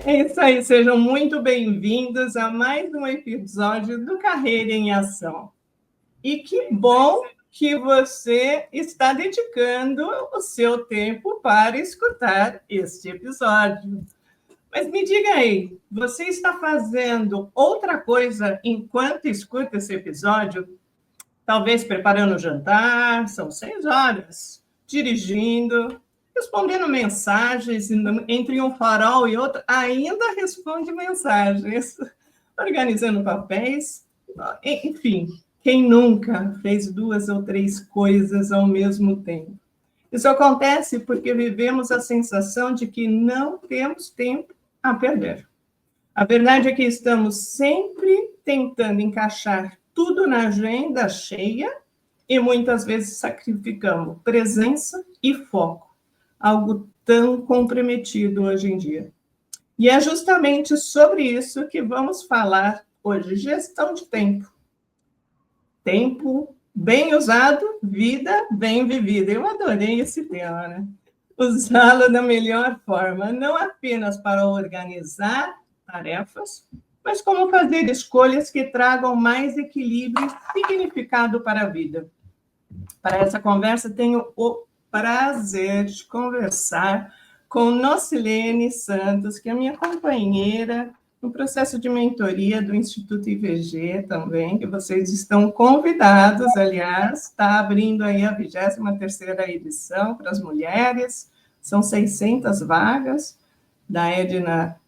É isso aí, sejam muito bem-vindos a mais um episódio do Carreira em Ação. E que bom que você está dedicando o seu tempo para escutar este episódio. Mas me diga aí, você está fazendo outra coisa enquanto escuta esse episódio? Talvez preparando o jantar, são 6 horas, dirigindo, respondendo mensagens, entre um farol e outro, ainda responde mensagens, organizando papéis, enfim, quem nunca fez 2 ou 3 coisas ao mesmo tempo? Isso acontece porque vivemos a sensação de que não temos tempo a perder. A verdade é que estamos sempre tentando encaixar tudo na agenda cheia e muitas vezes sacrificamos presença e foco, algo tão comprometido hoje em dia. E é justamente sobre isso que vamos falar hoje, gestão de tempo. Tempo bem usado, vida bem vivida. Eu adorei esse tema, né? Usá-lo da melhor forma, não apenas para organizar tarefas, mas como fazer escolhas que tragam mais equilíbrio e significado para a vida. Para essa conversa, tenho o prazer de conversar com Nocilene Santos, que é minha companheira no processo de mentoria do Instituto IVG também, que vocês estão convidados, aliás, está abrindo aí a 23ª edição para as mulheres, são 600 vagas, da Edna,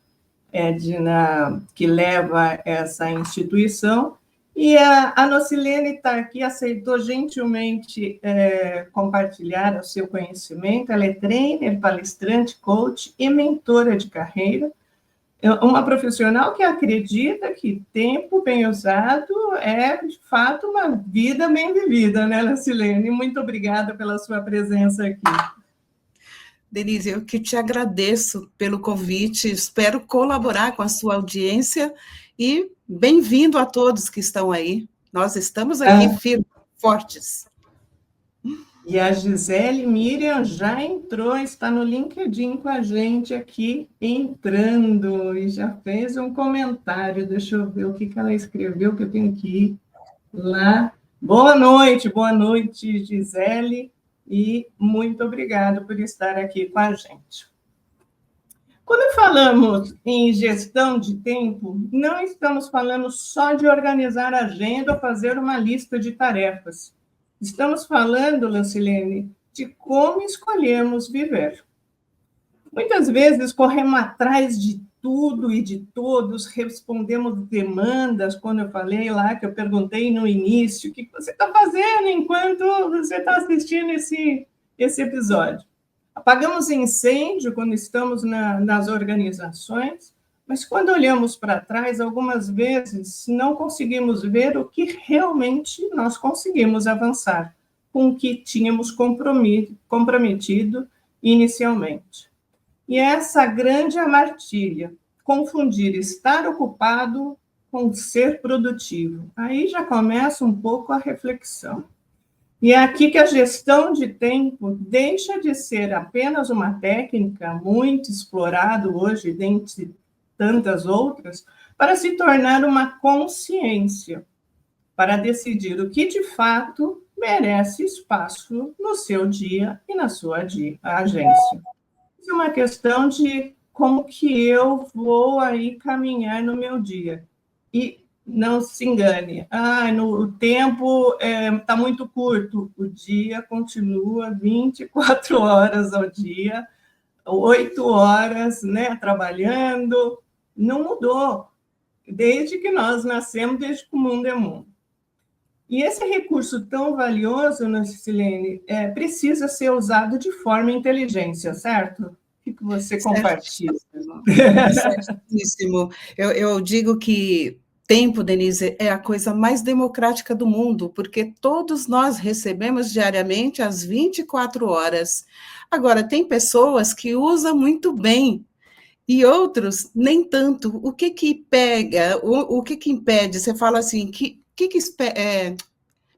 que leva essa instituição, e a Nocilene está aqui, aceitou gentilmente compartilhar o seu conhecimento. Ela é trainer, palestrante, coach e mentora de carreira. Uma profissional que acredita que tempo bem usado é, de fato, uma vida bem vivida, né, Nocilene? Muito obrigada pela sua presença aqui. Denise, eu que te agradeço pelo convite, espero colaborar com a sua audiência e bem-vindo a todos que estão aí. Nós estamos aqui firmes, fortes. E a Gisele Miriam já entrou, está no LinkedIn com a gente aqui, entrando, e já fez um comentário. Deixa eu ver o que ela escreveu, que eu tenho que ir lá. Boa noite, Gisele, e muito obrigada por estar aqui com a gente. Quando falamos em gestão de tempo, não estamos falando só de organizar a agenda ou fazer uma lista de tarefas. Estamos falando, Nocilene, de como escolhemos viver. Muitas vezes corremos atrás de tudo e de todos, respondemos demandas, quando eu falei lá, que eu perguntei no início, o que você está fazendo enquanto você está assistindo esse episódio? Apagamos incêndio quando estamos nas organizações, mas quando olhamos para trás, algumas vezes não conseguimos ver o que realmente nós conseguimos avançar, com o que tínhamos comprometido inicialmente. E essa grande armadilha, confundir estar ocupado com ser produtivo. Aí já começa um pouco a reflexão. E é aqui que a gestão de tempo deixa de ser apenas uma técnica muito explorada hoje, dentre tantas outras, para se tornar uma consciência, para decidir o que de fato merece espaço no seu dia e na sua agência. Isso é uma questão de como que eu vou aí caminhar no meu dia. E não se engane, o tempo está muito curto, o dia continua 24 horas ao dia, 8 horas, né, trabalhando, não mudou, desde que nós nascemos, desde que o mundo é mundo. E esse recurso tão valioso, Nocilene, precisa ser usado de forma inteligente, certo? O que você compartilha? Certíssimo. Eu digo que tempo, Denise, é a coisa mais democrática do mundo, porque todos nós recebemos diariamente as 24 horas. Agora, tem pessoas que usam muito bem e outros nem tanto. O que que pega? O que que impede? Você fala assim,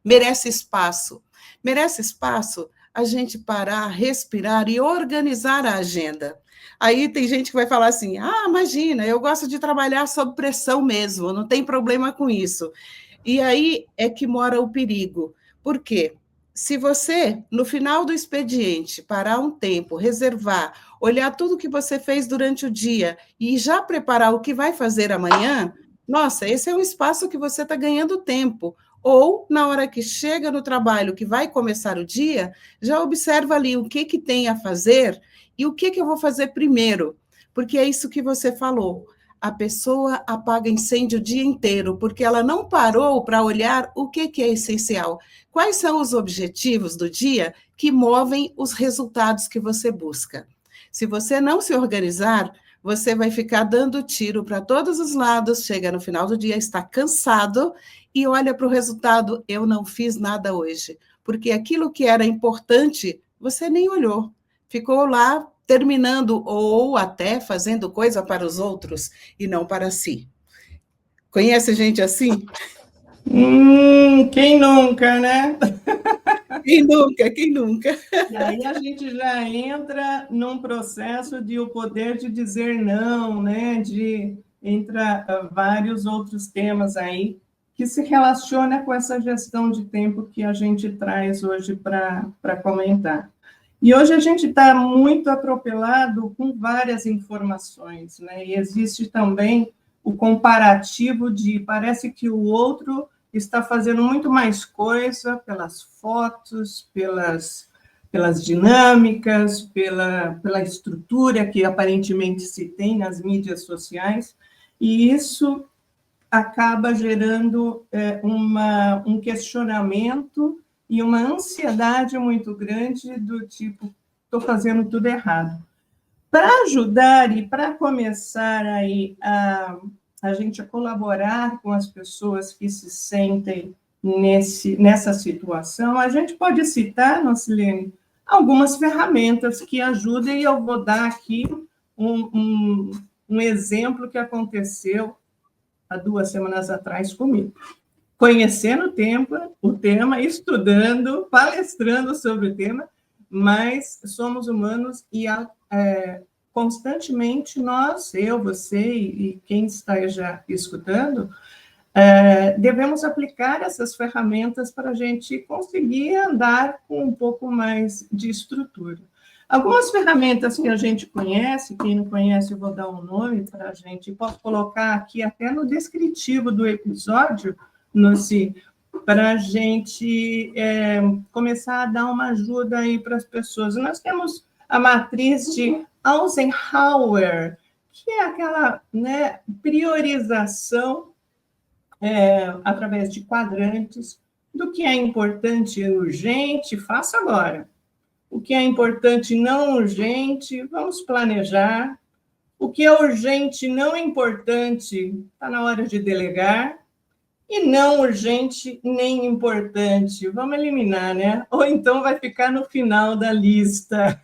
merece espaço? Merece espaço a gente parar, respirar e organizar a agenda. Aí tem gente que vai falar assim, imagina, eu gosto de trabalhar sob pressão mesmo, não tem problema com isso. E aí é que mora o perigo. Por quê? Se você, no final do expediente, parar um tempo, reservar, olhar tudo que você fez durante o dia e já preparar o que vai fazer amanhã, nossa, esse é um espaço que você está ganhando tempo. Ou, na hora que chega no trabalho, que vai começar o dia, já observa ali o que tem a fazer e o que eu vou fazer primeiro. Porque é isso que você falou. A pessoa apaga incêndio o dia inteiro, porque ela não parou para olhar o que é essencial. Quais são os objetivos do dia que movem os resultados que você busca? Se você não se organizar, você vai ficar dando tiro para todos os lados, chega no final do dia, está cansado e olha para o resultado, eu não fiz nada hoje, porque aquilo que era importante, você nem olhou. Ficou lá terminando ou até fazendo coisa para os outros e não para si. Conhece gente assim? Quem nunca, né? Quem nunca, quem nunca? E aí a gente já entra num processo de o poder de dizer não, né? Entra vários outros temas aí que se relaciona com essa gestão de tempo que a gente traz hoje para comentar. E hoje a gente está muito atropelado com várias informações, né? E existe também o comparativo de parece que o outro está fazendo muito mais coisa pelas fotos, pelas dinâmicas, pela estrutura que aparentemente se tem nas mídias sociais, e isso acaba gerando um questionamento e uma ansiedade muito grande do tipo, estou fazendo tudo errado. Para ajudar e para começar aí a gente a colaborar com as pessoas que se sentem nessa situação, a gente pode citar, Nocilene, algumas ferramentas que ajudem, e eu vou dar aqui um exemplo que aconteceu há 2 semanas atrás comigo. Conhecendo o tema, estudando, palestrando sobre o tema, mas somos humanos e constantemente nós, eu, você e quem está já escutando, devemos aplicar essas ferramentas para a gente conseguir andar com um pouco mais de estrutura. Algumas ferramentas que a gente conhece, quem não conhece, eu vou dar um nome para a gente, posso colocar aqui até no descritivo do episódio, para a gente começar a dar uma ajuda aí para as pessoas. Nós temos a matriz de Eisenhower, que é aquela, né, priorização através de quadrantes do que é importante e urgente, faça agora. O que é importante e não urgente, vamos planejar. O que é urgente e não importante, está na hora de delegar. E não urgente nem importante, vamos eliminar, né? Ou então vai ficar no final da lista.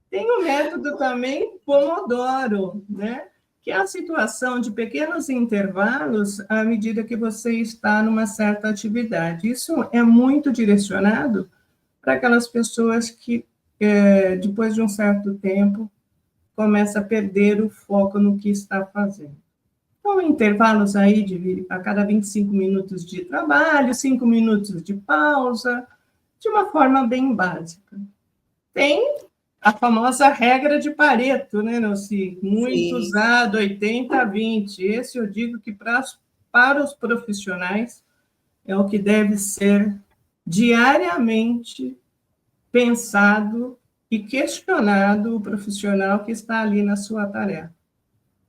Tem o método também Pomodoro, né? Que é a situação de pequenos intervalos à medida que você está numa certa atividade. Isso é muito direcionado para aquelas pessoas que, depois de um certo tempo, começam a perder o foco no que está fazendo. Então, intervalos aí a cada 25 minutos de trabalho, 5 minutos de pausa, de uma forma bem básica. Tem a famosa regra de Pareto, né, Nelci? Muito usado, 80-20. Esse eu digo que para os profissionais é o que deve ser diariamente pensado e questionado o profissional que está ali na sua tarefa,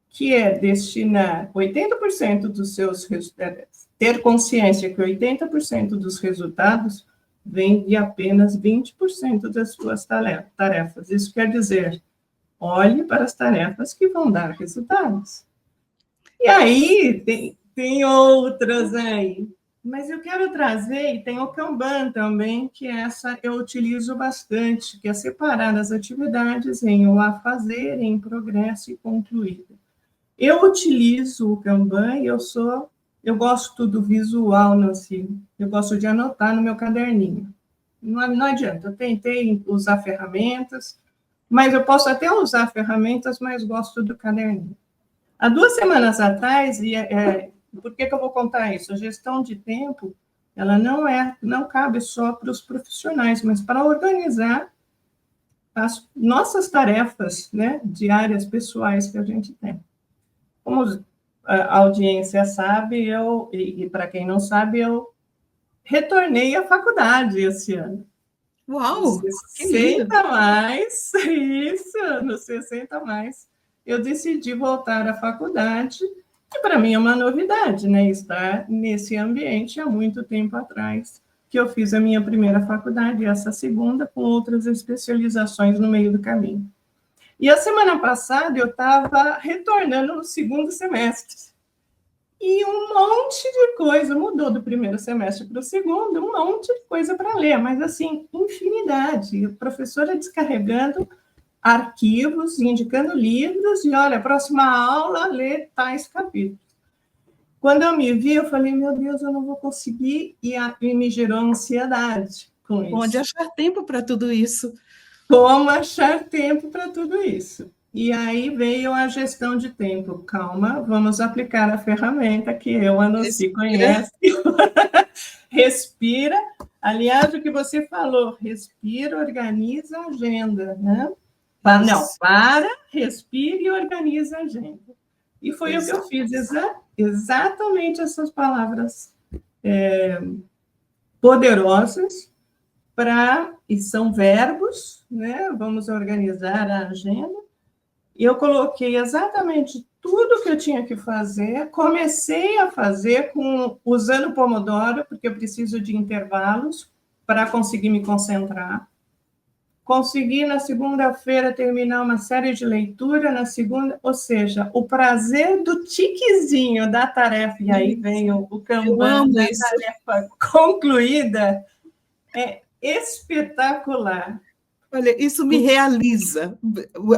que é destinar 80% dos seus resultados, ter consciência que 80% dos resultados vem de apenas 20% das suas tarefas. Isso quer dizer, olhe para as tarefas que vão dar resultados. E aí, tem outras aí, mas eu quero trazer, e tem o Kanban também, que essa eu utilizo bastante, que é separar as atividades em o a fazer, em progresso e concluído. Eu utilizo o Kanban e eu gosto do visual, Nancy. Eu gosto de anotar no meu caderninho. não adianta. Eu tentei usar ferramentas, mas eu posso até usar ferramentas, mas gosto do caderninho. Há 2 semanas atrás, por que eu vou contar isso? A gestão de tempo, ela não cabe só para os profissionais, mas para organizar as nossas tarefas, né, diárias, pessoais que a gente tem. Como a audiência sabe, e para quem não sabe, eu retornei à faculdade esse ano. Uau! Que lindo! 60 mais, isso, nos 60 mais, eu decidi voltar à faculdade, que para mim é uma novidade, né? Estar nesse ambiente há muito tempo atrás, que eu fiz a minha primeira faculdade, essa segunda, com outras especializações no meio do caminho. E a semana passada eu estava retornando no segundo semestre. E um monte de coisa mudou do primeiro semestre para o segundo, um monte de coisa para ler, mas assim, infinidade. A professora descarregando arquivos, indicando livros, e olha, próxima aula, lê tais capítulos. Quando eu me vi, eu falei, meu Deus, eu não vou conseguir, e me gerou ansiedade com isso. Onde achar tempo para tudo isso? Como achar tempo para tudo isso? E aí veio a gestão de tempo. Calma, vamos aplicar a ferramenta que eu, a Noci, conhece. Respira. Aliás, o que você falou, respira, organiza a agenda, né? Para, respira e organiza a agenda. E foi o que eu fiz, exatamente essas palavras poderosas, e são verbos, né? Vamos organizar a agenda. E eu coloquei exatamente tudo que eu tinha que fazer, comecei a fazer usando o Pomodoro, porque eu preciso de intervalos para conseguir me concentrar. Consegui, na segunda-feira, terminar uma série de leitura, na segunda, ou seja, o prazer do tiquezinho da tarefa, e aí vem o Kanban da tarefa concluída, é espetacular. Olha, isso me realiza.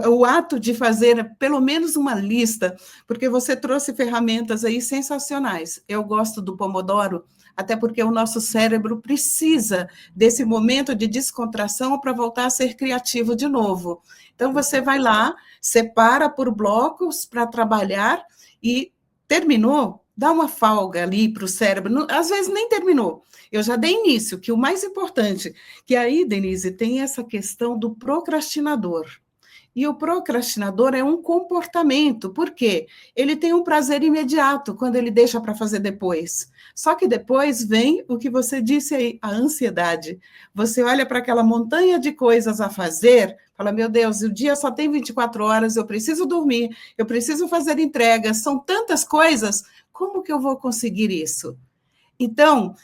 O ato de fazer pelo menos uma lista, porque você trouxe ferramentas aí sensacionais. Eu gosto do Pomodoro, até porque o nosso cérebro precisa desse momento de descontração para voltar a ser criativo de novo. Então, você vai lá, separa por blocos para trabalhar e terminou, dá uma folga ali para o cérebro. Às vezes nem terminou. Eu já dei início, que o mais importante, que aí, Denise, tem essa questão do procrastinador. E o procrastinador é um comportamento, por quê? Ele tem um prazer imediato quando ele deixa para fazer depois. Só que depois vem o que você disse aí, a ansiedade. Você olha para aquela montanha de coisas a fazer, fala, meu Deus, o dia só tem 24 horas, eu preciso dormir, eu preciso fazer entregas, são tantas coisas, como que eu vou conseguir isso? Então,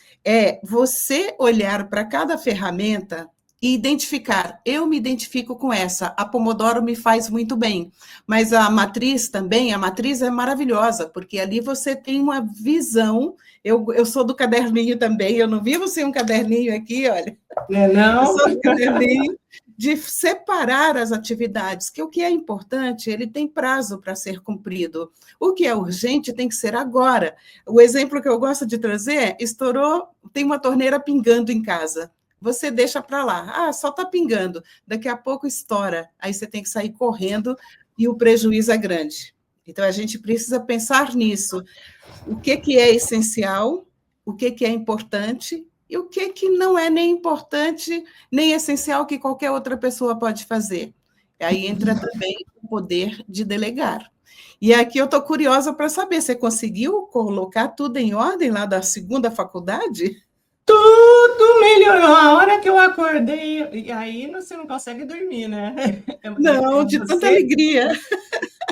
você olhar para cada ferramenta e identificar, eu me identifico com essa, a Pomodoro me faz muito bem, mas a matriz também, a matriz é maravilhosa, porque ali você tem uma visão, eu sou do caderninho também, eu não vivo sem um caderninho aqui, olha, não? Eu sou do caderninho, de separar as atividades, que o que é importante, ele tem prazo para ser cumprido. O que é urgente tem que ser agora. O exemplo que eu gosto de trazer é, estourou, tem uma torneira pingando em casa. Você deixa para lá. Só está pingando. Daqui a pouco estoura. Aí você tem que sair correndo e o prejuízo é grande. Então, a gente precisa pensar nisso. O que é essencial, o que é importante e o que não é nem importante, nem essencial que qualquer outra pessoa pode fazer. Aí entra também o poder de delegar. E aqui eu estou curiosa para saber, você conseguiu colocar tudo em ordem lá da segunda faculdade? Tudo melhorou. A hora que eu acordei, e aí você não consegue dormir, né? Não, de tanta alegria.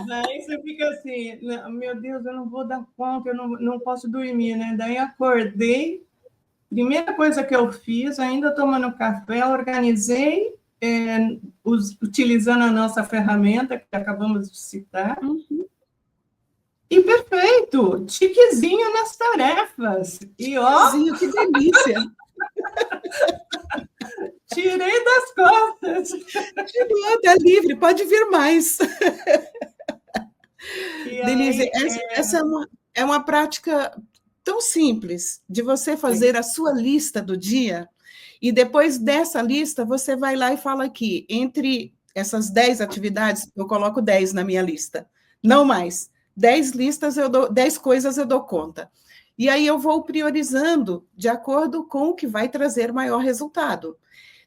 Daí você fica assim, meu Deus, eu não vou dar conta, eu não posso dormir, né? Daí acordei, primeira coisa que eu fiz, ainda tomando café, organizei, utilizando a nossa ferramenta, que acabamos de citar. Uhum. E perfeito, tiquezinho nas tarefas. E ó, que delícia! Tirei das costas. Tirou, está livre, pode vir mais. Denise, essa é uma prática tão simples de você fazer a sua lista do dia, e depois dessa lista, você vai lá e fala aqui, entre essas 10 atividades, eu coloco 10 na minha lista, não mais. 10 listas, 10 coisas eu dou conta. E aí eu vou priorizando de acordo com o que vai trazer maior resultado.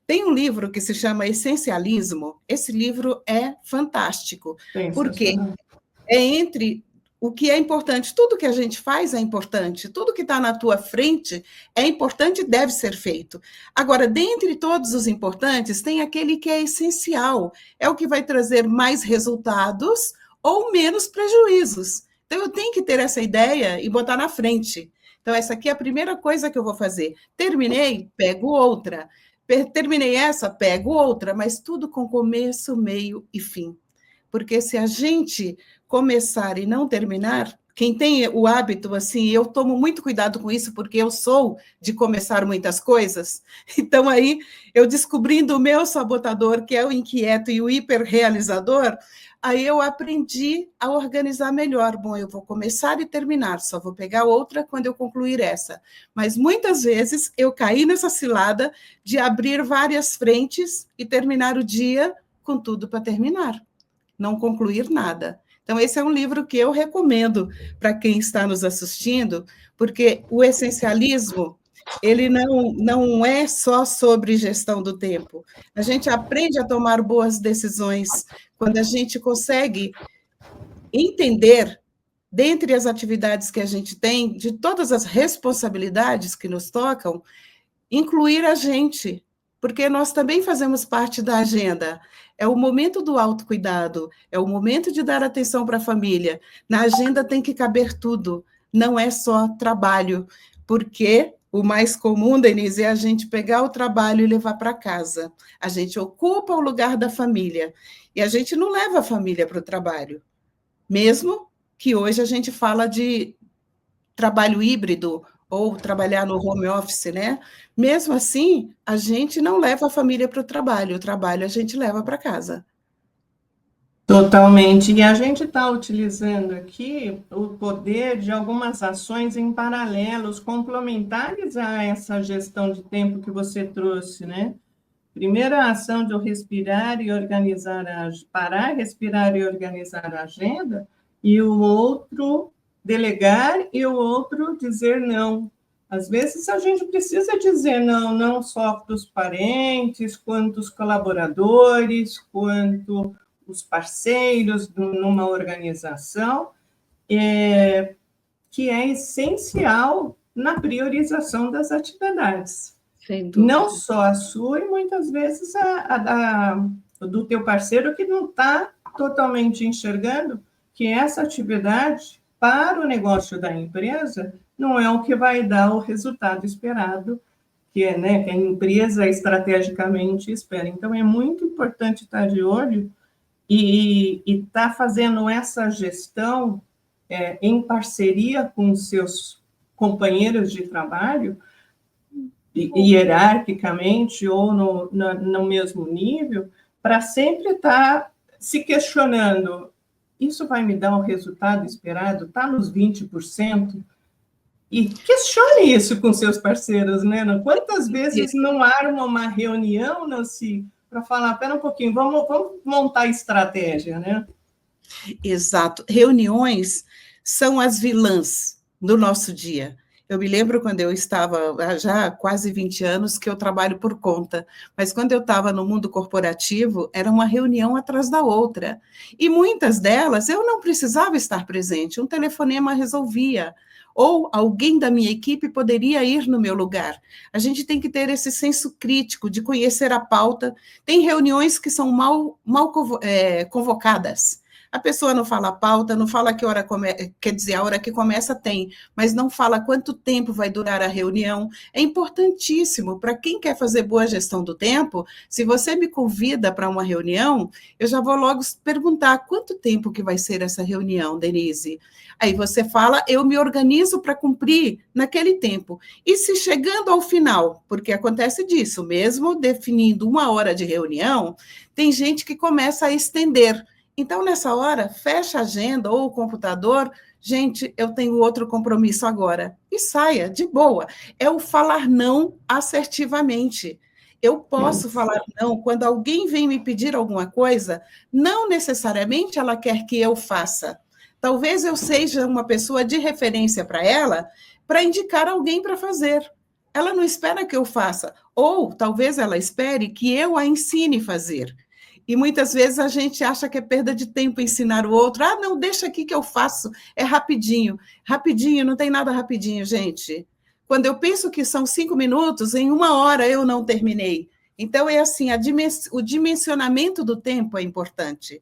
Tem um livro que se chama Essencialismo. Esse livro é fantástico, porque é entre o que é importante. Tudo que a gente faz é importante, tudo que está na tua frente é importante e deve ser feito. Agora, dentre todos os importantes, tem aquele que é essencial, é o que vai trazer mais resultados ou menos prejuízos. Então, eu tenho que ter essa ideia e botar na frente. Então, essa aqui é a primeira coisa que eu vou fazer. Terminei, pego outra. Terminei essa, pego outra, mas tudo com começo, meio e fim. Porque se a gente começar e não terminar, quem tem o hábito, assim, eu tomo muito cuidado com isso, porque eu sou de começar muitas coisas, então aí eu descobrindo o meu sabotador, que é o inquieto e o hiperrealizador, aí eu aprendi a organizar melhor. Bom, eu vou começar e terminar, só vou pegar outra quando eu concluir essa. Mas muitas vezes eu caí nessa cilada de abrir várias frentes e terminar o dia com tudo para terminar, não concluir nada. Então, esse é um livro que eu recomendo para quem está nos assistindo, porque o essencialismo, ele não é só sobre gestão do tempo. A gente aprende a tomar boas decisões quando a gente consegue entender, dentre as atividades que a gente tem, de todas as responsabilidades que nos tocam, incluir a gente, porque nós também fazemos parte da agenda. É o momento do autocuidado, é o momento de dar atenção para a família. Na agenda tem que caber tudo, não é só trabalho, porque o mais comum, Denise, é a gente pegar o trabalho e levar para casa. A gente ocupa o lugar da família, e a gente não leva a família para o trabalho. Mesmo que hoje a gente fala de trabalho híbrido, ou trabalhar no home office, né? Mesmo assim, a gente não leva a família para o trabalho a gente leva para casa. Totalmente. E a gente está utilizando aqui o poder de algumas ações em paralelos, complementares a essa gestão de tempo que você trouxe, né? Primeira ação de eu respirar e organizar, parar, respirar e organizar a agenda, e o outro delegar e o outro dizer não. Às vezes a gente precisa dizer não, não só para os parentes, quanto os colaboradores, quanto os parceiros numa organização, que é essencial na priorização das atividades. Não só a sua, e muitas vezes do teu parceiro que não está totalmente enxergando que essa atividade para o negócio da empresa não é o que vai dar o resultado esperado, que é, né, que a empresa estrategicamente espera. Então, é muito importante estar de olho e estar fazendo essa gestão em parceria com os seus companheiros de trabalho, hierarquicamente ou no mesmo nível, para sempre estar se questionando: isso vai me dar o resultado esperado? Está nos 20%? E questione isso com seus parceiros, né? Quantas vezes não arma uma reunião, Nancy, para falar: pera um pouquinho, vamos montar estratégia, né? Exato. Reuniões são as vilãs do nosso dia. Eu me lembro quando eu estava, já há quase 20 anos, que eu trabalho por conta, mas quando eu estava no mundo corporativo, era uma reunião atrás da outra. E muitas delas eu não precisava estar presente, um telefonema resolvia, ou alguém da minha equipe poderia ir no meu lugar. A gente tem que ter esse senso crítico de conhecer a pauta. Tem reuniões que são mal convocadas. A pessoa não fala a pauta, não fala que hora quer dizer, a hora que começa tem, mas não fala quanto tempo vai durar a reunião. É importantíssimo para quem quer fazer boa gestão do tempo. Se você me convida para uma reunião, eu já vou logo perguntar quanto tempo que vai ser essa reunião, Denise. Aí você fala, eu me organizo para cumprir naquele tempo. E se chegando ao final, porque acontece disso, mesmo definindo 1 hora de reunião, tem gente que começa a estender. Então, nessa hora, fecha a agenda ou o computador, Gente, eu tenho outro compromisso agora. E saia, de boa. É o falar não assertivamente. Eu posso falar não quando alguém vem me pedir alguma coisa, não necessariamente ela quer que eu faça. Talvez eu seja uma pessoa de referência para ela, para indicar alguém para fazer. Ela não espera que eu faça, ou talvez ela espere que eu a ensine a fazer. E muitas vezes a gente acha que é perda de tempo ensinar o outro. Ah, não, deixa aqui que eu faço, é rapidinho. Rapidinho, não tem nada rapidinho, gente. Quando eu penso que são 5 minutos, em 1 hora eu não terminei. Então, é assim, o dimensionamento do tempo é importante.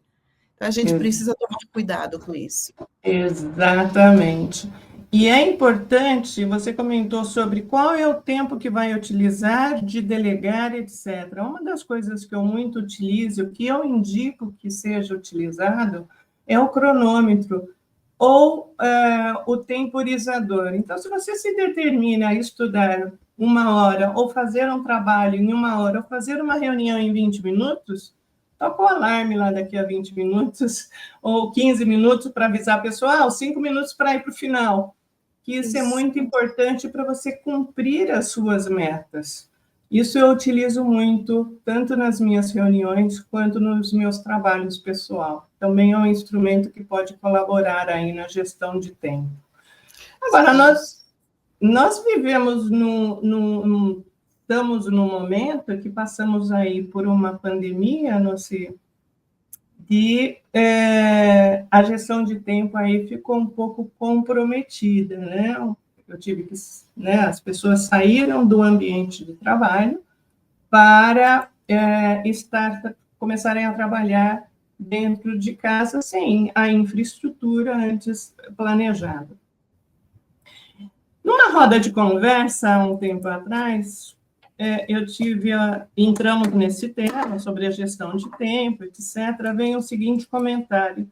Então, a gente precisa tomar cuidado com isso. Exatamente. E é importante, você comentou sobre qual é o tempo que vai utilizar de delegar, etc. Uma das coisas que eu muito utilizo, que eu indico que seja utilizado, é o cronômetro ou o temporizador. Então, se você se determina a estudar 1 hora, ou fazer um trabalho em 1 hora, ou fazer uma reunião em 20 minutos, toca o alarme lá daqui a 20 minutos, ou 15 minutos, para avisar a pessoa, 5 minutos para ir para o final. Que isso é muito importante para você cumprir as suas metas. Isso eu utilizo muito, tanto nas minhas reuniões, quanto nos meus trabalhos pessoal. Também é um instrumento que pode colaborar aí na gestão de tempo. Agora, nós vivemos estamos num momento que passamos aí por uma pandemia, não sei, e a gestão de tempo aí ficou um pouco comprometida, né? Eu tive que, né, as pessoas saíram do ambiente de trabalho para começarem a trabalhar dentro de casa sem a infraestrutura antes planejada. Numa roda de conversa, há um tempo atrás, entramos nesse tema sobre a gestão de tempo, etc. Vem o seguinte comentário: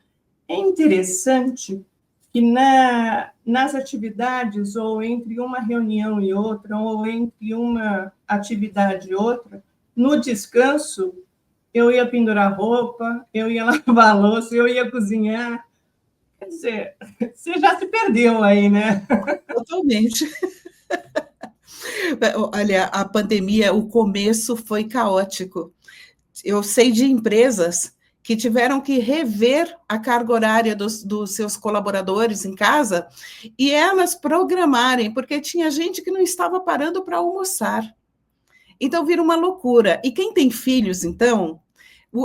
é interessante que nas atividades, ou entre uma reunião e outra, ou entre uma atividade e outra, no descanso, eu ia pendurar roupa, eu ia lavar a louça, eu ia cozinhar. Quer dizer, você já se perdeu aí, né? Totalmente. Olha, a pandemia, o começo foi caótico. Eu sei de empresas que tiveram que rever a carga horária dos seus colaboradores em casa e elas programarem, porque tinha gente que não estava parando para almoçar. Então, vira uma loucura. E quem tem filhos, então,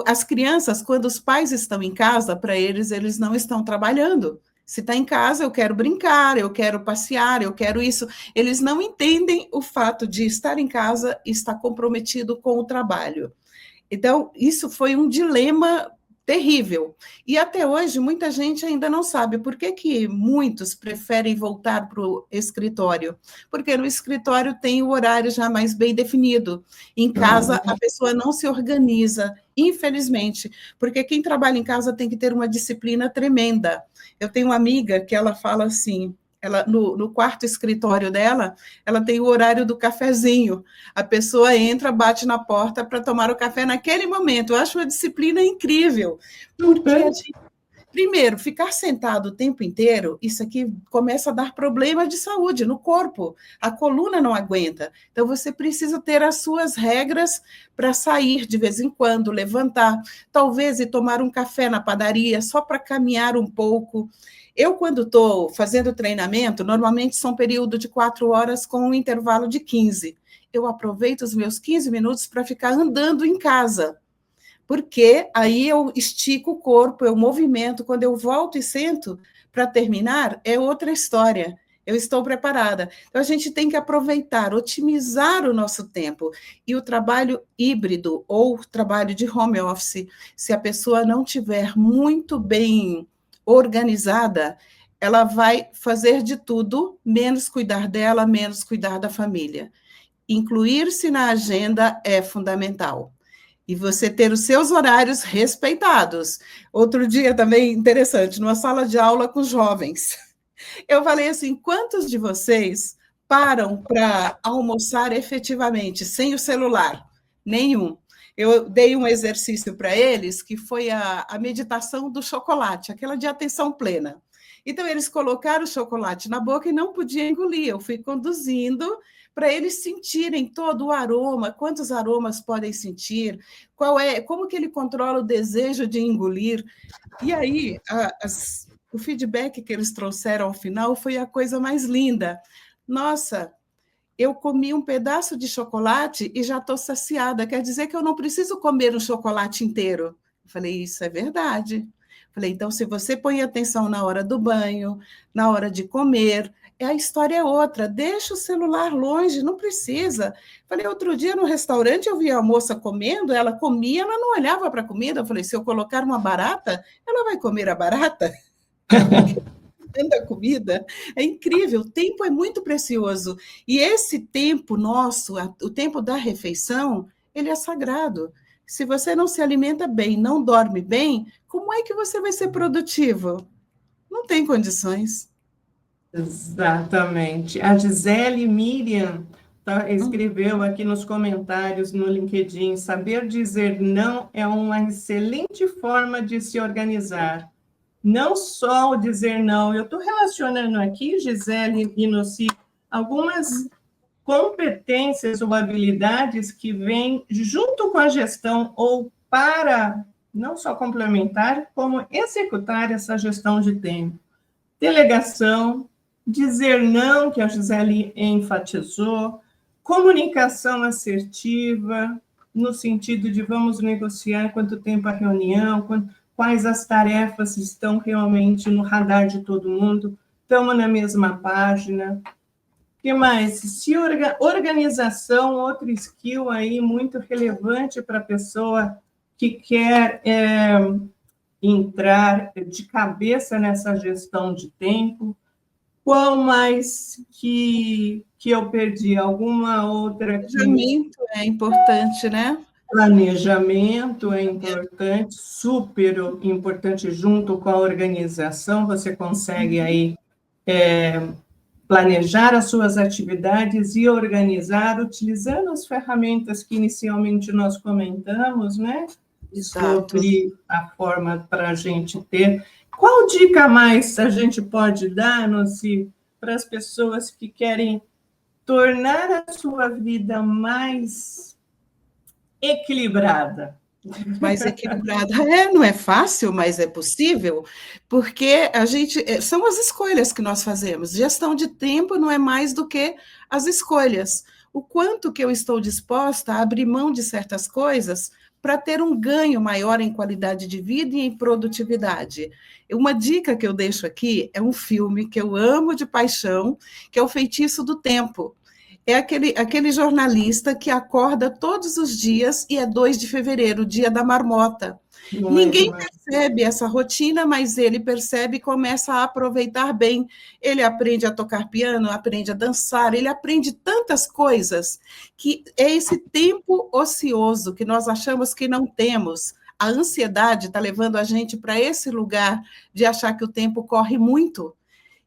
as crianças, quando os pais estão em casa, para eles não estão trabalhando. Se está em casa, eu quero brincar, eu quero passear, eu quero isso. Eles não entendem o fato de estar em casa e estar comprometido com o trabalho. Então, isso foi um dilema terrível. E até hoje, muita gente ainda não sabe por que muitos preferem voltar para o escritório. Porque no escritório tem o horário já mais bem definido. Em casa, a pessoa não se organiza, infelizmente, porque quem trabalha em casa tem que ter uma disciplina tremenda. Eu tenho uma amiga que ela fala assim, ela, no quarto escritório dela, ela tem o horário do cafezinho. A pessoa entra, bate na porta para tomar o café naquele momento. Eu acho uma disciplina incrível. Porque, primeiro, ficar sentado o tempo inteiro, isso aqui começa a dar problema de saúde no corpo. A coluna não aguenta. Então, você precisa ter as suas regras para sair de vez em quando, levantar, talvez ir tomar um café na padaria, só para caminhar um pouco. Eu, quando estou fazendo treinamento, normalmente são período de 4 horas com um intervalo de 15. Eu aproveito os meus 15 minutos para ficar andando em casa, porque aí eu estico o corpo, eu movimento. Quando eu volto e sento para terminar, é outra história. Eu estou preparada. Então, a gente tem que aproveitar, otimizar o nosso tempo. E o trabalho híbrido ou trabalho de home office, se a pessoa não tiver muito bem organizada, ela vai fazer de tudo, menos cuidar dela, menos cuidar da família. Incluir-se na agenda é fundamental. E você ter os seus horários respeitados. Outro dia também interessante, numa sala de aula com jovens. Eu falei assim, quantos de vocês param para almoçar efetivamente, sem o celular? Nenhum. Eu dei um exercício para eles, que foi a meditação do chocolate, aquela de atenção plena. Então, eles colocaram o chocolate na boca e não podia engolir. Eu fui conduzindo para eles sentirem todo o aroma, quantos aromas podem sentir, como que ele controla o desejo de engolir. E aí, o feedback que eles trouxeram ao final foi a coisa mais linda. Nossa, eu comi um pedaço de chocolate e já estou saciada, quer dizer que eu não preciso comer um chocolate inteiro. Eu falei, isso é verdade. Falei, então, se você põe atenção na hora do banho, na hora de comer, a história é outra, deixa o celular longe, não precisa. Falei, outro dia no restaurante eu vi a moça comendo, ela comia, ela não olhava para a comida. Eu falei, se eu colocar uma barata, ela vai comer a barata? Da comida, é incrível, o tempo é muito precioso, e esse tempo nosso, o tempo da refeição, ele é sagrado. Se você não se alimenta bem, não dorme bem, como é que você vai ser produtivo? Não tem condições. Exatamente. A Gisele Miriam escreveu aqui nos comentários no LinkedIn: saber dizer não é uma excelente forma de se organizar. Não só o dizer não, eu estou relacionando aqui, Gisele e Nossi, algumas competências ou habilidades que vêm junto com a gestão ou para não só complementar, como executar essa gestão de tempo. Delegação, dizer não, que a Gisele enfatizou, comunicação assertiva, no sentido de vamos negociar quanto tempo a reunião, quais as tarefas estão realmente no radar de todo mundo, estamos na mesma página. O que mais? Se organização, outro skill aí muito relevante para a pessoa que quer entrar de cabeça nessa gestão de tempo. Qual mais que eu perdi? Alguma outra que... Planejamento é importante, né? Planejamento é importante, super importante, junto com a organização, você consegue aí planejar as suas atividades e organizar, utilizando as ferramentas que inicialmente nós comentamos, né? Exato. Sobre a forma para a gente ter. Qual dica mais a gente pode dar, Nossi, para as pessoas que querem tornar a sua vida mais equilibrada? Mais equilibrada. Não é fácil, mas é possível, porque são as escolhas que nós fazemos. Gestão de tempo não é mais do que as escolhas. O quanto que eu estou disposta a abrir mão de certas coisas para ter um ganho maior em qualidade de vida e em produtividade. Uma dica que eu deixo aqui é um filme que eu amo de paixão, que é O Feitiço do Tempo. É aquele jornalista que acorda todos os dias e é 2 de fevereiro, dia da marmota. Ninguém percebe essa rotina, mas ele percebe e começa a aproveitar bem. Ele aprende a tocar piano, aprende a dançar, ele aprende tantas coisas, que é esse tempo ocioso que nós achamos que não temos. A ansiedade está levando a gente para esse lugar de achar que o tempo corre muito.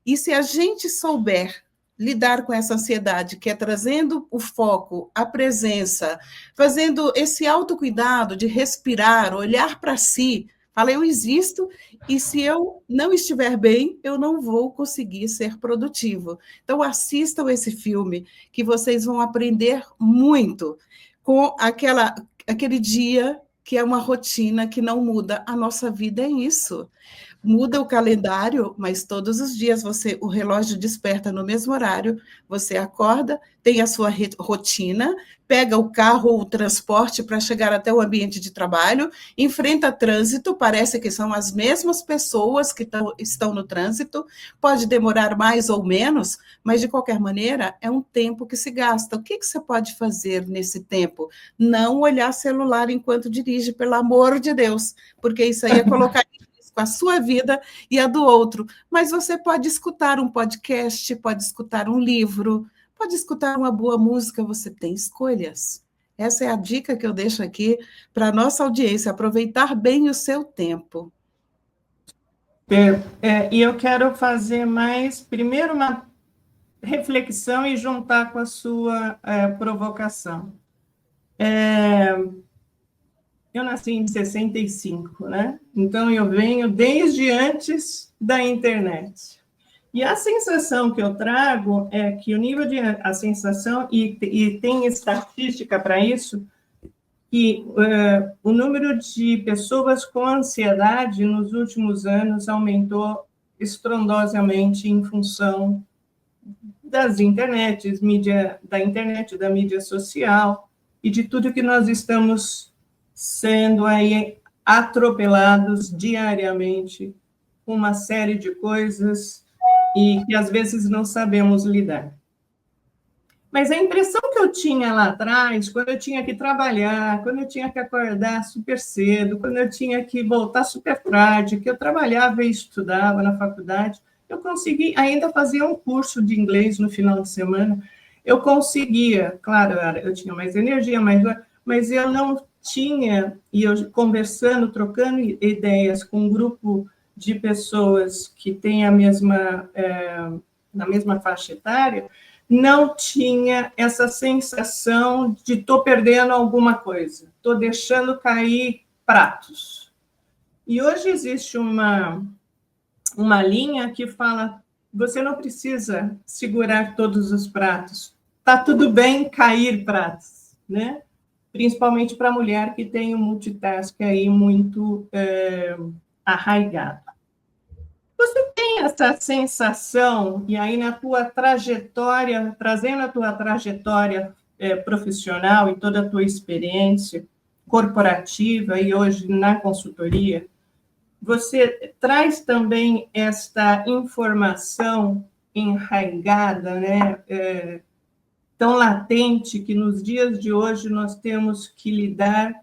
E se a gente souber lidar com essa ansiedade, que é trazendo o foco, a presença, fazendo esse autocuidado de respirar, olhar para si, fala, eu existo, e se eu não estiver bem, eu não vou conseguir ser produtivo. Então, assistam esse filme, que vocês vão aprender muito com aquele dia que é uma rotina que não muda. A nossa vida é isso. Muda o calendário, mas todos os dias o relógio desperta no mesmo horário, você acorda, tem a sua rotina, pega o carro ou o transporte para chegar até o ambiente de trabalho, enfrenta trânsito, parece que são as mesmas pessoas que estão no trânsito, pode demorar mais ou menos, mas de qualquer maneira é um tempo que se gasta. O que você pode fazer nesse tempo? Não olhar celular enquanto dirige, pelo amor de Deus, porque isso aí é colocar com a sua vida e a do outro. Mas você pode escutar um podcast, pode escutar um livro, pode escutar uma boa música, você tem escolhas. Essa é a dica que eu deixo aqui para a nossa audiência, aproveitar bem o seu tempo. E eu quero fazer primeiro uma reflexão e juntar com a sua provocação. eu nasci em 65, né? Então, eu venho desde antes da internet. E a sensação que eu trago é que o nível de... A sensação, e tem estatística para isso, que o número de pessoas com ansiedade nos últimos anos aumentou estrondosamente em função das internets, da mídia social e de tudo que nós estamos sendo aí atropelados diariamente com uma série de coisas e que às vezes não sabemos lidar. Mas a impressão que eu tinha lá atrás, quando eu tinha que trabalhar, quando eu tinha que acordar super cedo, quando eu tinha que voltar super tarde, que eu trabalhava e estudava na faculdade, eu consegui ainda fazer um curso de inglês no final de semana. Eu conseguia, claro, eu tinha mais energia, mas eu não tinha, e eu conversando, trocando ideias com um grupo de pessoas que têm na mesma faixa etária, não tinha essa sensação de estou perdendo alguma coisa, estou deixando cair pratos. E hoje existe uma linha que fala, você não precisa segurar todos os pratos, está tudo bem cair pratos, né? Principalmente para a mulher que tem um multitask aí muito arraigado. Você tem essa sensação, e aí na tua trajetória, trazendo a tua trajetória profissional e toda a tua experiência corporativa e hoje na consultoria, você traz também esta informação enraizada, né, tão latente, que nos dias de hoje nós temos que lidar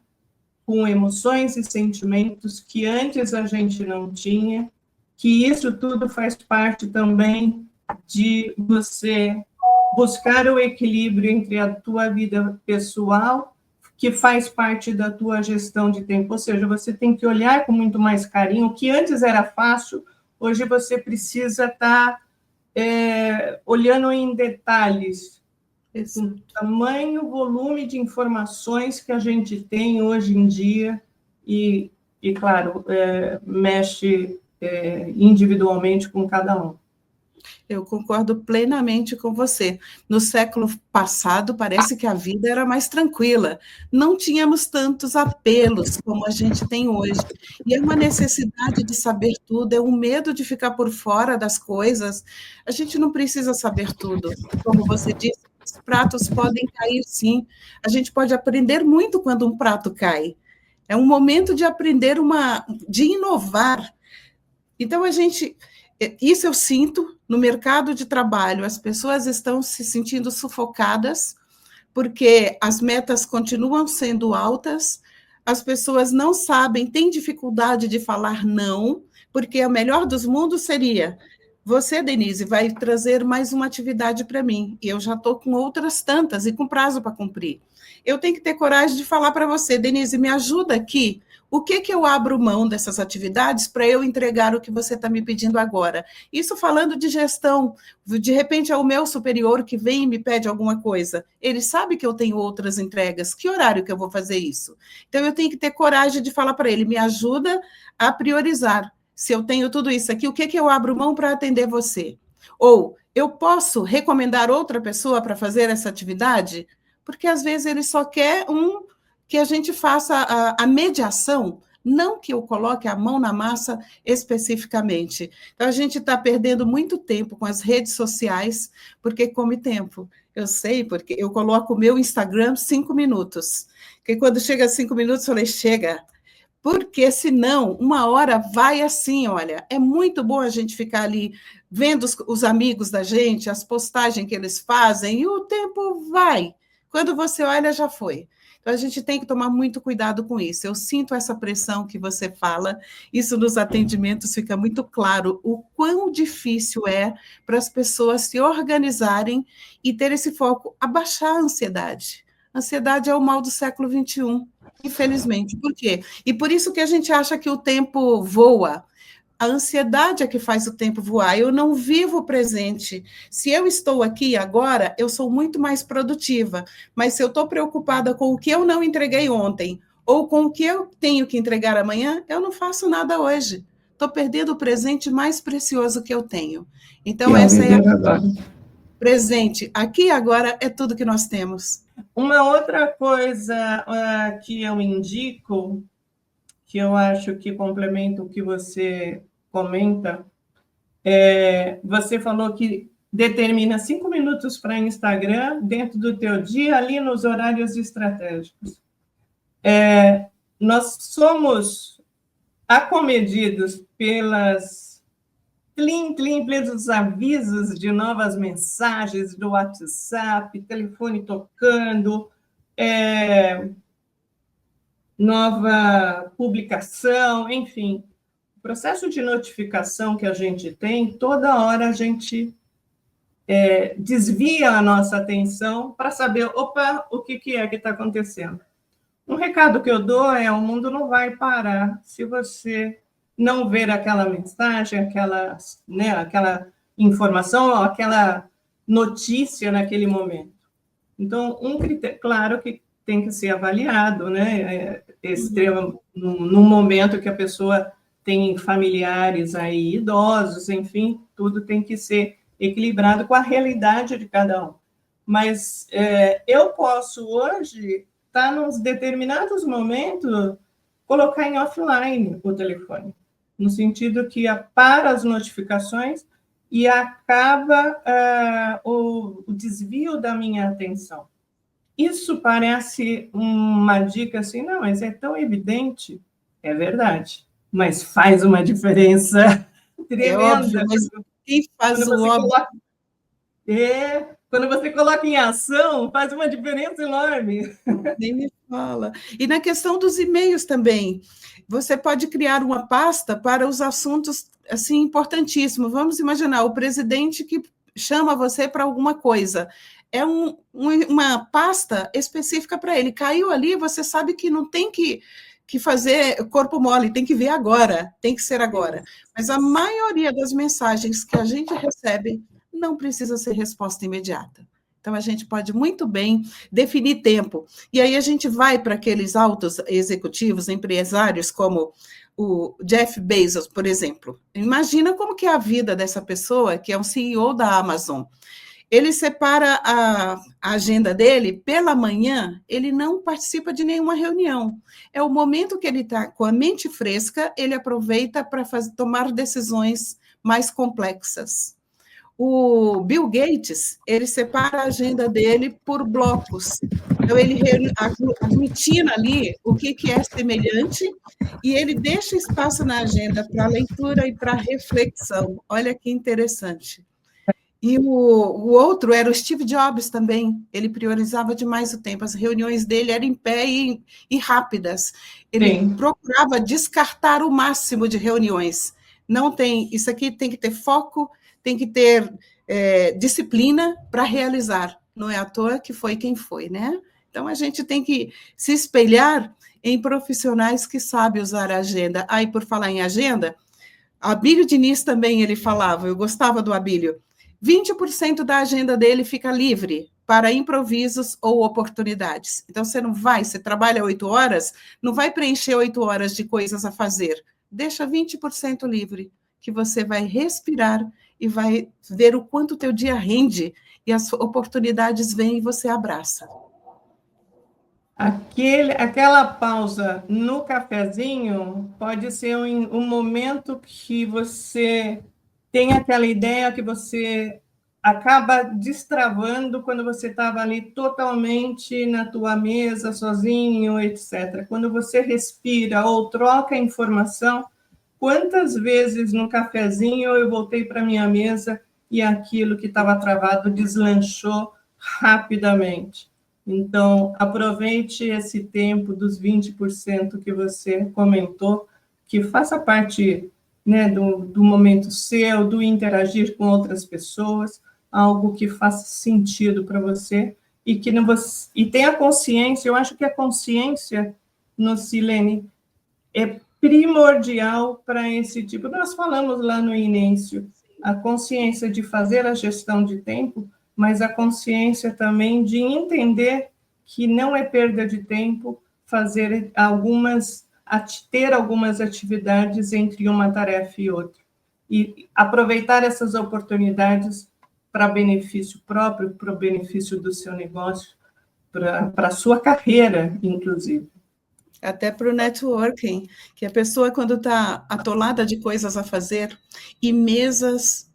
com emoções e sentimentos que antes a gente não tinha, que isso tudo faz parte também de você buscar o equilíbrio entre a tua vida pessoal, que faz parte da tua gestão de tempo, ou seja, você tem que olhar com muito mais carinho, o que antes era fácil, hoje você precisa estar olhando em detalhes, o tamanho, volume de informações que a gente tem hoje em dia, e claro, mexe individualmente com cada um. Eu concordo plenamente com você. No século passado, parece que a vida era mais tranquila. Não tínhamos tantos apelos como a gente tem hoje. E é uma necessidade de saber tudo, é um medo de ficar por fora das coisas. A gente não precisa saber tudo. Como você disse, os pratos podem cair, sim. A gente pode aprender muito quando um prato cai. É um momento de aprender, de inovar. Então, isso eu sinto no mercado de trabalho, as pessoas estão se sentindo sufocadas, porque as metas continuam sendo altas, as pessoas não sabem, têm dificuldade de falar não, porque o melhor dos mundos seria, você, Denise, vai trazer mais uma atividade para mim, e eu já estou com outras tantas, e com prazo para cumprir. Eu tenho que ter coragem de falar para você, Denise, me ajuda aqui. O que eu abro mão dessas atividades para eu entregar o que você está me pedindo agora? Isso falando de gestão, de repente é o meu superior que vem e me pede alguma coisa. Ele sabe que eu tenho outras entregas, que horário que eu vou fazer isso? Então eu tenho que ter coragem de falar para ele, me ajuda a priorizar. Se eu tenho tudo isso aqui, o que eu abro mão para atender você? Ou eu posso recomendar outra pessoa para fazer essa atividade? Porque às vezes ele só quer que a gente faça a mediação, não que eu coloque a mão na massa especificamente. Então, a gente está perdendo muito tempo com as redes sociais, porque come tempo. Eu sei, porque eu coloco o meu Instagram 5 minutos. Porque quando chega a 5 minutos, eu falei, chega. Porque senão, uma hora vai assim, olha, é muito bom a gente ficar ali vendo os amigos da gente, as postagens que eles fazem, e o tempo vai. Quando você olha, já foi. Então, a gente tem que tomar muito cuidado com isso. Eu sinto essa pressão que você fala, isso nos atendimentos fica muito claro, o quão difícil é para as pessoas se organizarem e ter esse foco, abaixar a ansiedade. A ansiedade é o mal do século XXI, infelizmente. Por quê? E por isso que a gente acha que o tempo voa. A ansiedade é que faz o tempo voar. Eu não vivo o presente. Se eu estou aqui agora, eu sou muito mais produtiva. Mas se eu estou preocupada com o que eu não entreguei ontem, ou com o que eu tenho que entregar amanhã, eu não faço nada hoje. Estou perdendo o presente mais precioso que eu tenho. Então, essa é a presente. Aqui e agora é tudo que nós temos. Uma outra coisa que eu indico, que eu acho que complementa o que você comenta, você falou que determina 5 minutos para Instagram dentro do teu dia, ali nos horários estratégicos. Nós somos acomedidos pelos avisos de novas mensagens do WhatsApp, telefone tocando, nova publicação, enfim. O processo de notificação que a gente tem, toda hora a gente desvia a nossa atenção para saber, opa, o que é que está acontecendo. Um recado que eu dou é: o mundo não vai parar se você não ver aquela mensagem, aquela informação, aquela notícia naquele momento. Então, um critério, claro que tem que ser avaliado, né? Extremo, no momento que a pessoa tem familiares aí idosos, enfim, tudo tem que ser equilibrado com a realidade de cada um. Mas eu posso hoje estar nos determinados momentos colocar em offline o telefone, no sentido que para as notificações e acaba o desvio da minha atenção. Isso parece uma dica assim, não, mas é tão evidente, é verdade, mas faz uma diferença tremenda. É óbvio, mas quem faz o óbvio? Quando você coloca em ação, faz uma diferença enorme. Nem me fala. E na questão dos e-mails também, você pode criar uma pasta para os assuntos assim importantíssimos. Vamos imaginar o presidente que chama você para alguma coisa. É uma pasta específica para ele. Caiu ali, você sabe que não tem que fazer corpo mole, tem que ver agora, tem que ser agora. Mas a maioria das mensagens que a gente recebe não precisa ser resposta imediata. Então, a gente pode muito bem definir tempo. E aí a gente vai para aqueles altos executivos, empresários, como o Jeff Bezos, por exemplo. Imagina como que é a vida dessa pessoa, que é um CEO da Amazon. Ele separa a agenda dele pela manhã, ele não participa de nenhuma reunião. É o momento que ele está com a mente fresca, ele aproveita para tomar decisões mais complexas. O Bill Gates, ele separa a agenda dele por blocos. Então, ele aglutina ali o que é semelhante e ele deixa espaço na agenda para leitura e para reflexão. Olha que interessante. E o outro era o Steve Jobs também. Ele priorizava demais o tempo. As reuniões dele eram em pé e rápidas. Ele procurava descartar o máximo de reuniões. Não tem, isso aqui tem que ter foco, tem que ter disciplina para realizar. Não é à toa que foi quem foi, né? Então, a gente tem que se espelhar em profissionais que sabem usar a agenda. Aí, por falar em agenda, Abílio Diniz também ele falava, eu gostava do Abílio, 20% da agenda dele fica livre para improvisos ou oportunidades. Então, você trabalha 8 horas, não vai preencher 8 horas de coisas a fazer. Deixa 20% livre, que você vai respirar e vai ver o quanto o teu dia rende e as oportunidades vêm e você abraça. Aquela pausa no cafezinho pode ser um momento que você tem aquela ideia que você acaba destravando quando você estava ali totalmente na tua mesa, sozinho, etc. Quando você respira ou troca informação, quantas vezes no cafezinho eu voltei para minha mesa e aquilo que estava travado deslanchou rapidamente. Então, aproveite esse tempo dos 20% que você comentou, que faça parte, né, do momento seu, do interagir com outras pessoas, algo que faça sentido para você e que não você, e tenha consciência. Eu acho que a consciência, Nocilene, é primordial para esse tipo. Nós falamos lá no início, a consciência de fazer a gestão de tempo, mas a consciência também de entender que não é perda de tempo ter algumas atividades entre uma tarefa e outra. E aproveitar essas oportunidades para benefício próprio, para o benefício do seu negócio, para a sua carreira, inclusive. Até para o networking, que a pessoa, quando está atolada de coisas a fazer e mesas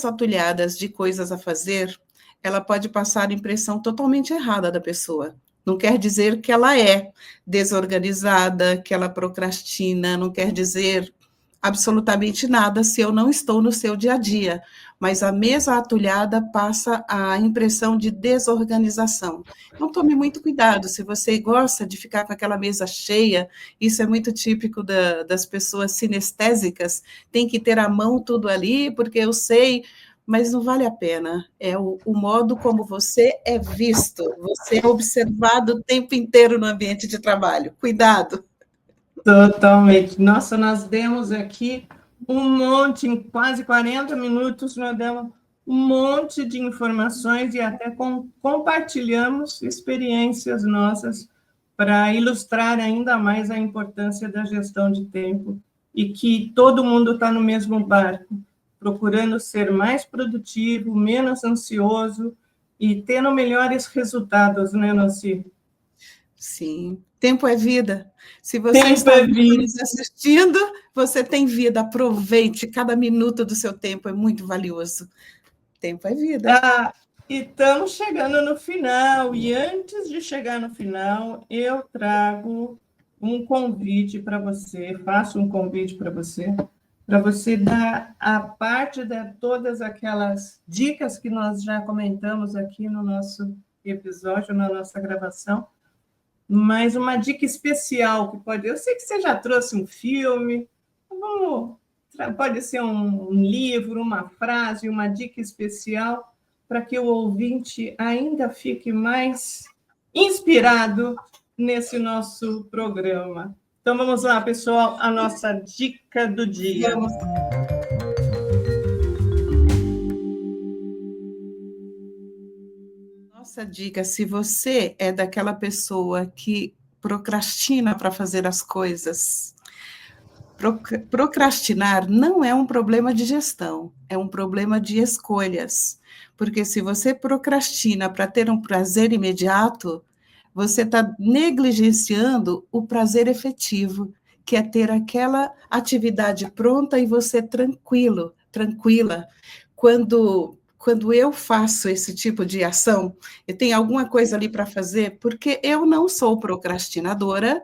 atulhadas de coisas a fazer, ela pode passar a impressão totalmente errada da pessoa. Não quer dizer que ela é desorganizada, que ela procrastina, não quer dizer absolutamente nada se eu não estou no seu dia a dia, mas a mesa atulhada passa a impressão de desorganização. Então, tome muito cuidado, se você gosta de ficar com aquela mesa cheia, isso é muito típico das pessoas sinestésicas, tem que ter a mão tudo ali, porque eu sei, mas não vale a pena, é o modo como você é visto, você é observado o tempo inteiro no ambiente de trabalho, cuidado. Totalmente. Nossa, nós demos aqui um monte, em quase 40 minutos, nós demos um monte de informações e até compartilhamos experiências nossas para ilustrar ainda mais a importância da gestão de tempo e que todo mundo está no mesmo barco, procurando ser mais produtivo, menos ansioso e tendo melhores resultados, né, Nancy? Sim, tempo é vida. Se você está nos assistindo, você tem vida. Aproveite, cada minuto do seu tempo é muito valioso. Tempo é vida. E estamos chegando no final. E antes de chegar no final, eu trago um convite para você, faço um convite para você dar a parte de todas aquelas dicas que nós já comentamos aqui no nosso episódio, na nossa gravação, mas uma dica especial que pode... Eu sei que você já trouxe um filme, pode ser um livro, uma frase, uma dica especial para que o ouvinte ainda fique mais inspirado nesse nosso programa. Então, vamos lá, pessoal, a nossa dica do dia. Nossa dica, se você é daquela pessoa que procrastina para fazer as coisas, procrastinar não é um problema de gestão, é um problema de escolhas. Porque se você procrastina para ter um prazer imediato, você está negligenciando o prazer efetivo, que é ter aquela atividade pronta e você tranquila. Quando eu faço esse tipo de ação, eu tenho alguma coisa ali para fazer, porque eu não sou procrastinadora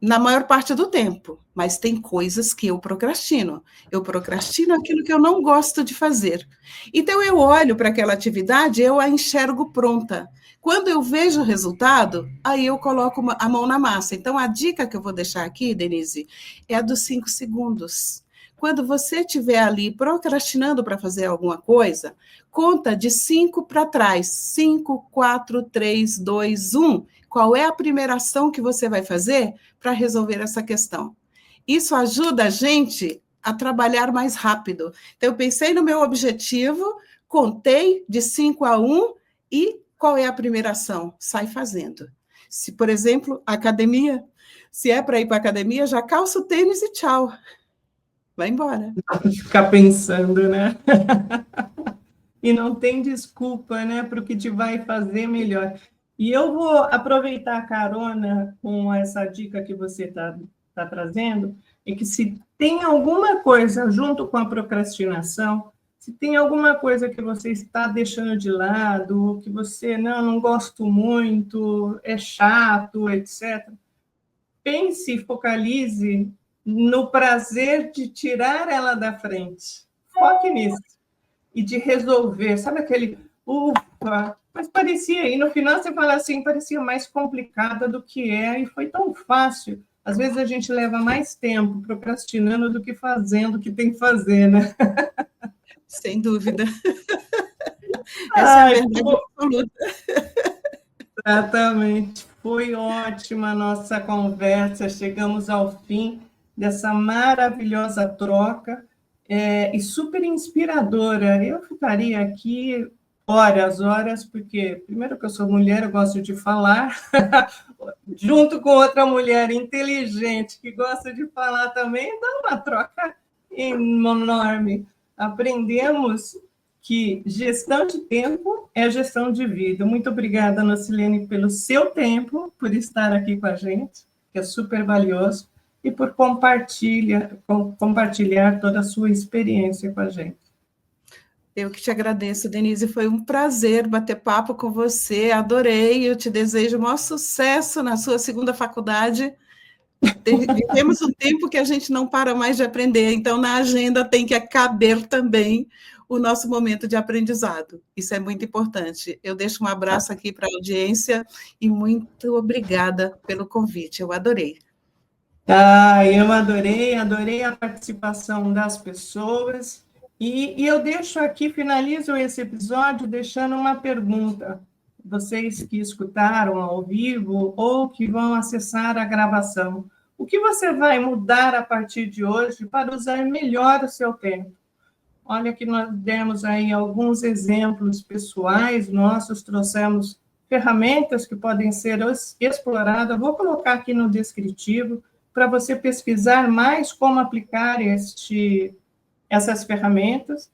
na maior parte do tempo, mas tem coisas que eu procrastino. Eu procrastino aquilo que eu não gosto de fazer. Então, eu olho para aquela atividade, eu a enxergo pronta. Quando eu vejo o resultado, aí eu coloco a mão na massa. Então, a dica que eu vou deixar aqui, Denise, é a dos 5 segundos. Quando você estiver ali procrastinando para fazer alguma coisa, conta de 5 para trás. 5, 4, 3, 2, 1. Qual é a primeira ação que você vai fazer para resolver essa questão? Isso ajuda a gente a trabalhar mais rápido. Então, eu pensei no meu objetivo, contei de 5 a 1 e qual é a primeira ação? Sai fazendo. Se, por exemplo, academia, se é para ir para a academia, já calça o tênis e tchau. Vai embora. Ficar pensando, né? E não tem desculpa, né, para o que te vai fazer melhor. E eu vou aproveitar a carona com essa dica que você tá trazendo, e que se tem alguma coisa junto com a procrastinação, se tem alguma coisa que você está deixando de lado, que você não gosto muito, é chato, etc., pense e focalize no prazer de tirar ela da frente. Foque nisso. E de resolver, sabe aquele ufa, mas parecia, e no final você fala assim, parecia mais complicada do que é, e foi tão fácil. Às vezes a gente leva mais tempo procrastinando do que fazendo o que tem que fazer, né? Sem dúvida. Essa é a verdade absoluta. Exatamente. Foi ótima a nossa conversa, chegamos ao fim dessa maravilhosa troca, e super inspiradora. Eu ficaria aqui horas, porque, primeiro que eu sou mulher, eu gosto de falar, junto com outra mulher inteligente que gosta de falar também, dá uma troca enorme. Aprendemos que gestão de tempo é gestão de vida. Muito obrigada, Nocilene, pelo seu tempo, por estar aqui com a gente, que é super valioso, e por compartilhar toda a sua experiência com a gente. Eu que te agradeço, Denise, foi um prazer bater papo com você, adorei, eu te desejo o maior sucesso na sua segunda faculdade. Vivemos um tempo que a gente não para mais de aprender, então na agenda tem que caber também o nosso momento de aprendizado. Isso é muito importante. Eu deixo um abraço aqui para a audiência e muito obrigada pelo convite, eu adorei. Eu adorei a participação das pessoas, e eu deixo aqui, finalizo esse episódio deixando uma pergunta. Vocês que escutaram ao vivo ou que vão acessar a gravação, o que você vai mudar a partir de hoje para usar melhor o seu tempo? Olha que nós demos aí alguns exemplos pessoais nossos, trouxemos ferramentas que podem ser exploradas. Vou colocar aqui no descritivo para você pesquisar mais como aplicar essas ferramentas.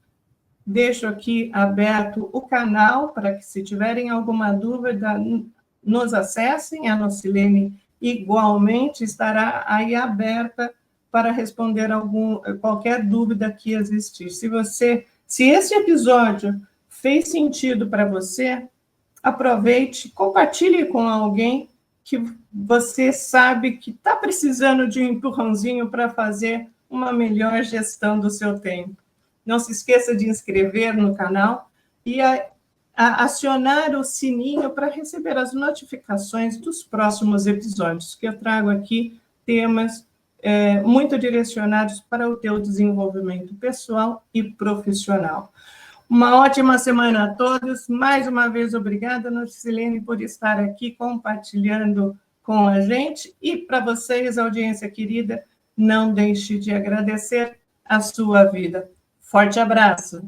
Deixo aqui aberto o canal para que, se tiverem alguma dúvida, nos acessem. A Nocilene igualmente estará aí aberta para responder qualquer dúvida que existir. Se esse episódio fez sentido para você, aproveite, compartilhe com alguém que você sabe que está precisando de um empurrãozinho para fazer uma melhor gestão do seu tempo. Não se esqueça de inscrever no canal e acionar o sininho para receber as notificações dos próximos episódios, que eu trago aqui temas muito direcionados para o teu desenvolvimento pessoal e profissional. Uma ótima semana a todos. Mais uma vez, obrigada, Nocilene, por estar aqui compartilhando com a gente. E para vocês, audiência querida, não deixe de agradecer a sua vida. Forte abraço.